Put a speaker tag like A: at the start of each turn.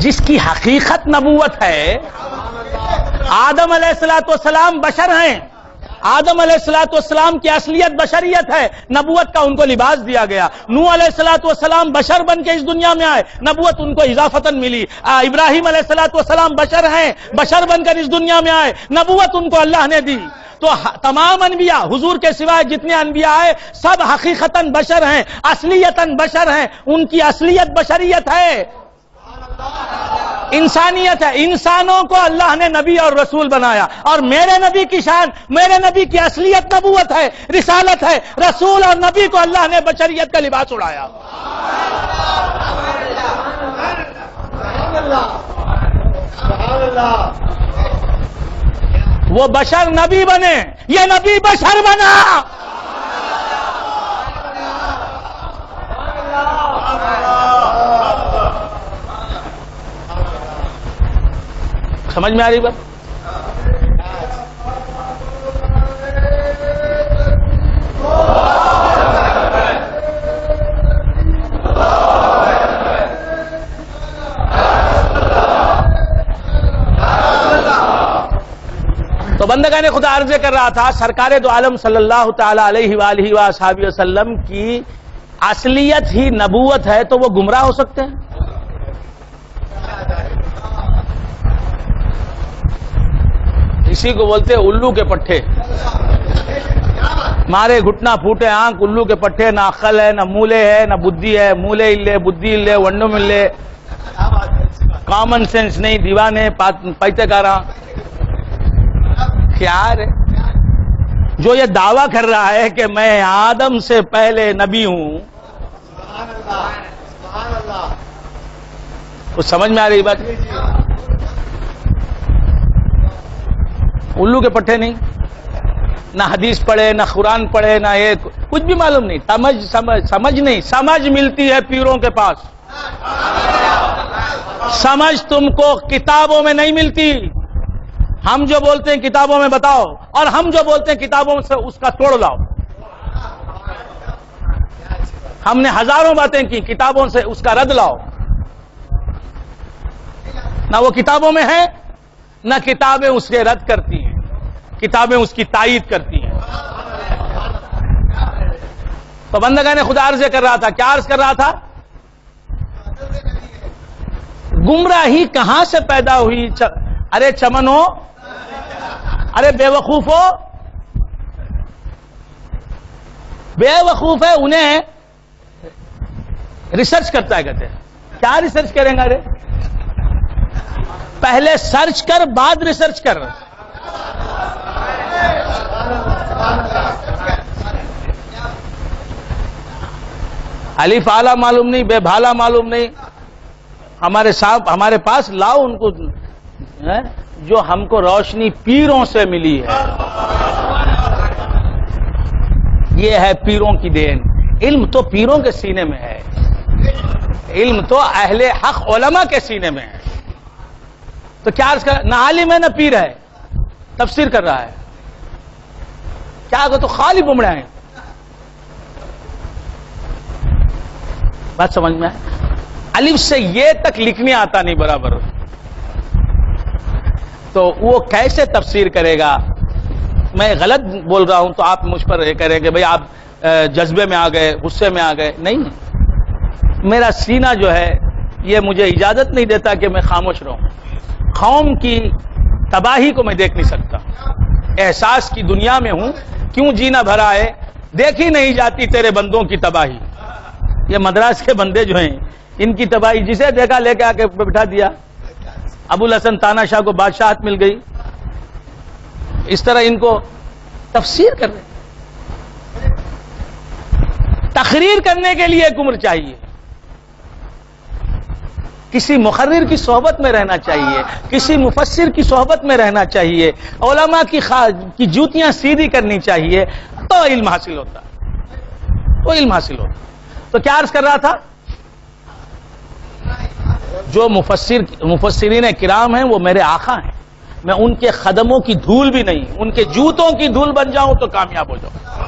A: جس کی حقیقت نبوت ہے. آدم علیہ الصلوۃ والسلام بشر ہیں. آدم علیہ الصلوۃ والسلام کی اصلیت بشریت ہے، نبوت کا ان کو لباس دیا گیا. نوح علیہ الصلوۃ والسلام بشر بن کے اس دنیا میں آئے، نبوت ان کو اضافتاً ملی. ابراہیم علیہ الصلوۃ والسلام بشر ہیں، بشر بن کر اس دنیا میں آئے، نبوت ان کو اللہ نے دی. تو تمام انبیاء، حضور کے سوائے جتنے انبیاء آئے سب حقیقتاً بشر ہیں، اصلیتاً بشر ہیں. ان کی اصلیت بشریت ہے، انسانیت ہے. انسانوں کو اللہ نے نبی اور رسول بنایا، اور میرے نبی کی شان، میرے نبی کی اصلیت نبوت ہے، رسالت ہے. رسول اور نبی کو اللہ نے بشریت کا لباس اڑایا. وہ بشر نبی بنے، یہ نبی بشر بنا. سمجھ میں آ رہی بات؟ تو بندگان خدا عرض کر رہا تھا، سرکار دو عالم صلی اللہ تعالی علیہ وآلہ وصحبہ وسلم کی اصلیت ہی نبوت ہے، تو وہ گمراہ ہو سکتے ہیں؟ اسی کو بولتے ہیں الو کے پٹھے. مارے گھٹنا پھوٹے آنکھ، الو کے پٹھے. نہ عقل ہے، نہ مولے ہے، نہ بدھی ہے. مولے لے، بدھی لے، ونڈو ملے. کامن سینس نہیں، دیوانے پیتے کاراں. کیا ہے جو یہ دعویٰ کر رہا ہے کہ میں آدم سے پہلے نبی ہوں؟ کچھ سمجھ میں آ رہی بات؟ الو کے پٹھے نہیں، نہ حدیث پڑھے، نہ قرآن پڑھے، نہ یہ کچھ بھی معلوم نہیں. سمجھ نہیں. سمجھ ملتی ہے پیروں کے پاس. سمجھ تم کو کتابوں میں نہیں ملتی. ہم جو بولتے ہیں کتابوں میں بتاؤ، اور ہم جو بولتے ہیں کتابوں سے اس کا توڑ لاؤ. ہم نے ہزاروں باتیں کی، کتابوں سے اس کا رد لاؤ. نہ وہ کتابوں میں ہے، نہ کتابیں اس کے رد کرتی ہیں، کتابیں اس کی تائید کرتی ہیں. تو بندگان خدا عرض کر رہا تھا، کیا عرض کر رہا تھا؟ گمراہی کہاں سے پیدا ہوئی؟ ارے چمنو، ارے بے وقوفو، بے وقوف ہے. انہیں ریسرچ کرتا ہے، کہتے ہیں کیا ریسرچ کریں گے؟ ارے پہلے سرچ کر، بعد ریسرچ کر. الف اعلیٰ معلوم نہیں، بے بھالا معلوم نہیں. ہمارے پاس لاؤ ان کو جو ہم کو روشنی پیروں سے ملی ہے. یہ ہے پیروں کی دین. علم تو پیروں کے سینے میں ہے، علم تو اہل حق علماء کے سینے میں ہے. تو کیا عرض کر، نہ عالم ہے نہ پیر ہے، تفسیر کر رہا ہے. کیا تو خالی بمڑے ہیں. بات سمجھ میں آئے؟ الف سے یہ تک لکھنے آتا نہیں برابر، تو وہ کیسے تفسیر کرے گا؟ میں غلط بول رہا ہوں تو آپ مجھ پر یہ کریں کہ بھئی آپ جذبے میں آ گئے، غصے میں آ گئے. نہیں، میرا سینہ جو ہے یہ مجھے اجازت نہیں دیتا کہ میں خاموش رہوں. قوم کی تباہی کو میں دیکھ نہیں سکتا. احساس کی دنیا میں ہوں. کیوں جینا بھرا ہے، دیکھی نہیں جاتی تیرے بندوں کی تباہی. یہ مدراس کے بندے جو ہیں، ان کی تباہی جسے دیکھا لے کے آ کے بٹھا دیا. ابو الحسن تانا شاہ کو بادشاہت مل گئی. اس طرح ان کو تفسیر کر رہے. تقریر کرنے کے لیے ایک عمر چاہیے. کسی مقرر کی صحبت میں رہنا چاہیے، کسی مفسر کی صحبت میں رہنا چاہیے، علماء کی جوتیاں سیدھی کرنی چاہیے، تو علم حاصل ہوتا. تو علم حاصل ہوتا. تو کیا عرض کر رہا تھا؟ جو مفسرین کرام ہیں وہ میرے آقا ہیں. میں ان کے قدموں کی دھول بھی نہیں، ان کے جوتوں کی دھول بن جاؤں تو کامیاب ہو جاؤں.